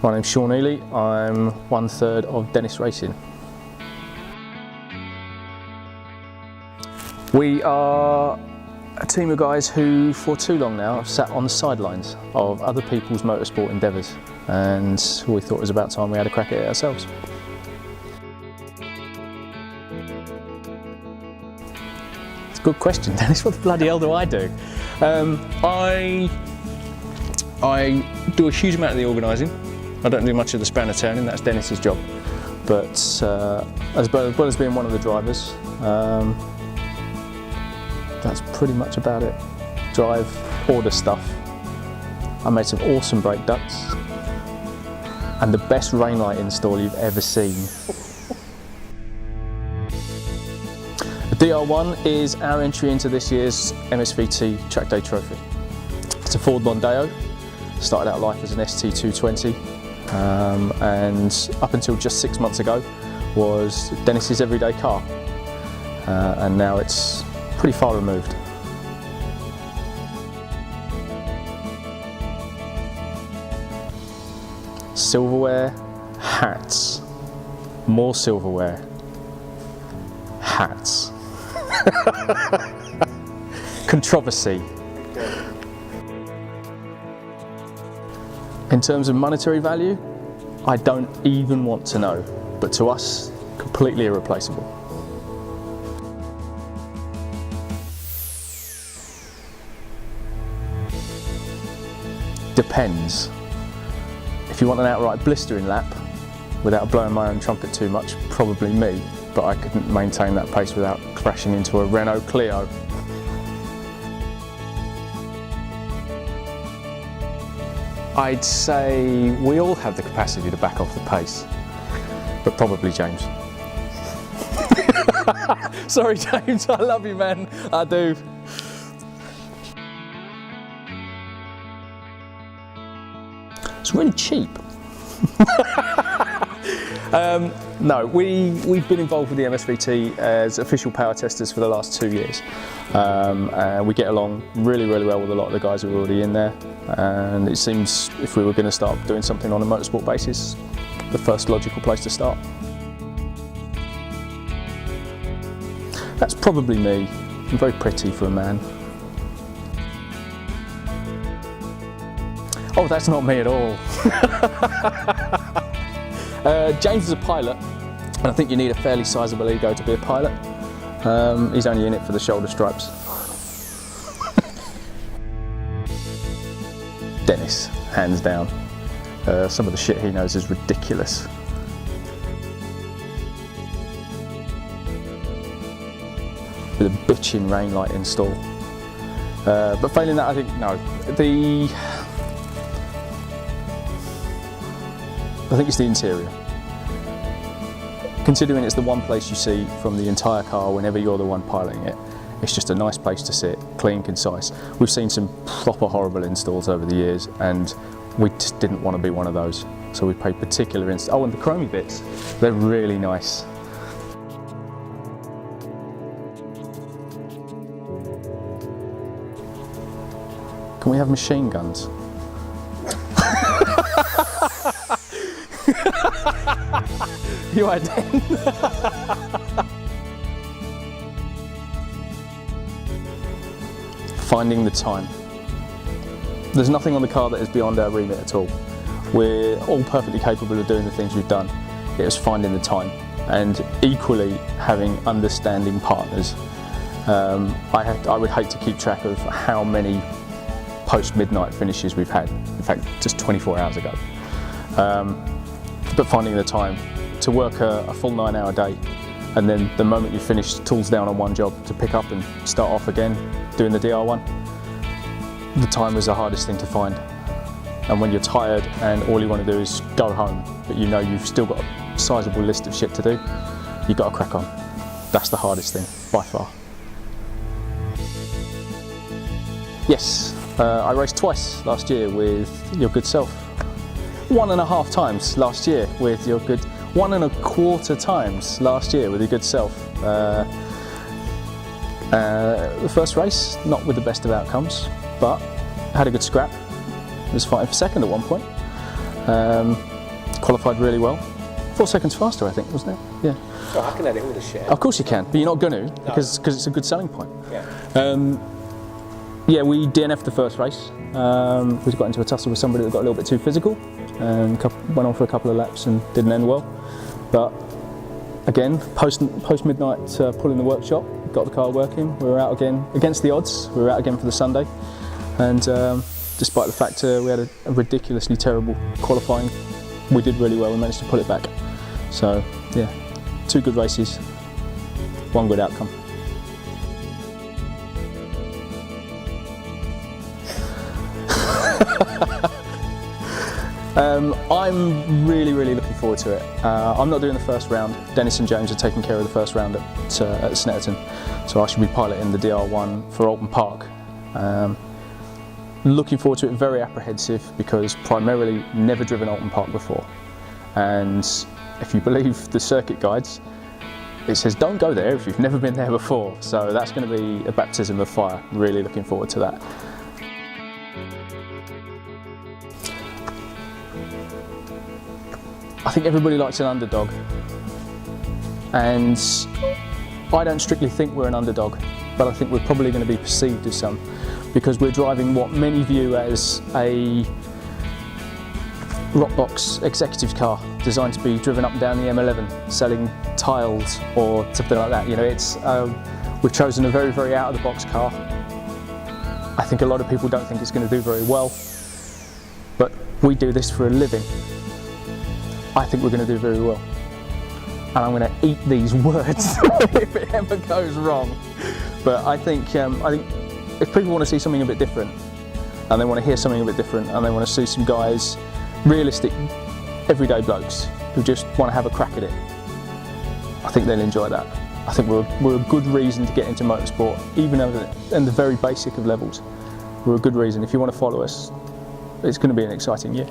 My name's Sean Ely, I'm 1/3 of Dennis Racing. We are a team of guys who for too long now have sat on the sidelines of other people's motorsport endeavours, and we thought it was about time we had a crack at it ourselves. It's a good question, Dennis. What the bloody hell do I do? I do a huge amount of the organising. I don't do much of the spanner turning, that's Dennis's job. But as well as being one of the drivers, that's pretty much about it. Drive, order stuff. I made some awesome brake ducts and the best rain light install you've ever seen. The DR1 is our entry into this year's MSVT Track Day Trophy. It's a Ford Mondeo. Started out life as an ST220 and up until just 6 months ago was Dennis's everyday car, and now it's pretty far removed. Silverware, hats, more silverware, hats. Controversy. In terms of monetary value, I don't even want to know, but to us, completely irreplaceable. Depends. If you want an outright blistering lap, without blowing my own trumpet too much, probably me, but I couldn't maintain that pace without crashing into a Renault Clio. I'd say we all have the capacity to back off the pace, but probably James. Sorry James, I love you man, I do. It's really cheap. No, we've been involved with the MSVT as official power testers for the last 2 years. We get along really well with a lot of the guys who are already in there, and it seems if we were going to start doing something on a motorsport basis, the first logical place to start. That's probably me. I'm very pretty for a man. Oh, that's not me at all. James is a pilot, and I think you need a fairly sizable ego to be a pilot. He's only in it for the shoulder stripes. Dennis, hands down. Some of the shit he knows is ridiculous. With a bitchin' rain light install. But failing that, I think, no. I think it's the interior. Considering it's the one place you see from the entire car whenever you're the one piloting it, it's just a nice place to sit, clean, concise. We've seen some proper horrible installs over the years, and we just didn't want to be one of those. So we paid particular oh, and the chromey bits, they're really nice. Can we have machine guns? You are dead. Finding the time. There's nothing on the car that is beyond our remit at all. We're all perfectly capable of doing the things we've done. It was finding the time, and equally having understanding partners. I would hate to keep track of how many post-midnight finishes we've had. In fact, just 24 hours ago. But finding the time to work a full 9-hour day, and then the moment you finish, tools down on one job to pick up and start off again doing the DR1. The time was the hardest thing to find, and when you're tired and all you want to do is go home, but you know you've still got a sizable list of shit to do, you've got to crack on. That's the hardest thing by far. Yes, I raced twice last year with your good self. 1.5 times last year with your good, 1.25 times last year with your good self. The first race, not with the best of outcomes, but had a good scrap. Was fighting for second at one point. qualified really well. 4 seconds faster, I think, wasn't it? Yeah. So how can that hold a share? Of course you can, but you're not going to because it's a good selling point. Yeah. Yeah, we DNF'd the first race. We got into a tussle with somebody that got a little bit too physical and went on for a couple of laps and didn't end well. But again, post midnight pull in the workshop, got the car working. We were out again against the odds. We were out again for the Sunday, and despite the fact we had a ridiculously terrible qualifying, we did really well. We managed to pull it back. So yeah, 2 good races, 1 good outcome. I'm really looking forward to it. I'm not doing the first round. Dennis and James are taking care of the first round at Snetterton, so I should be piloting the DR1 for Alton Park. Looking forward to it, very apprehensive because primarily never driven Alton Park before, and if you believe the circuit guides, it says don't go there if you've never been there before, so that's going to be a baptism of fire. Really looking forward to that. I think everybody likes an underdog, and I don't strictly think we're an underdog, but I think we're probably going to be perceived as some, because we're driving what many view as a rockbox executive car designed to be driven up and down the M11 selling tiles or something like that. You know, it's we've chosen a very out of the box car. I think a lot of people don't think it's going to do very well, but we do this for a living. I think we're going to do very well, and I'm going to eat these words if it ever goes wrong. But I think if people want to see something a bit different, and they want to hear something a bit different, and they want to see some guys, realistic, everyday blokes who just want to have a crack at it, I think they'll enjoy that. I think we're a good reason to get into motorsport, even in the very basic of levels. We're a good reason. If you want to follow us, it's going to be an exciting year.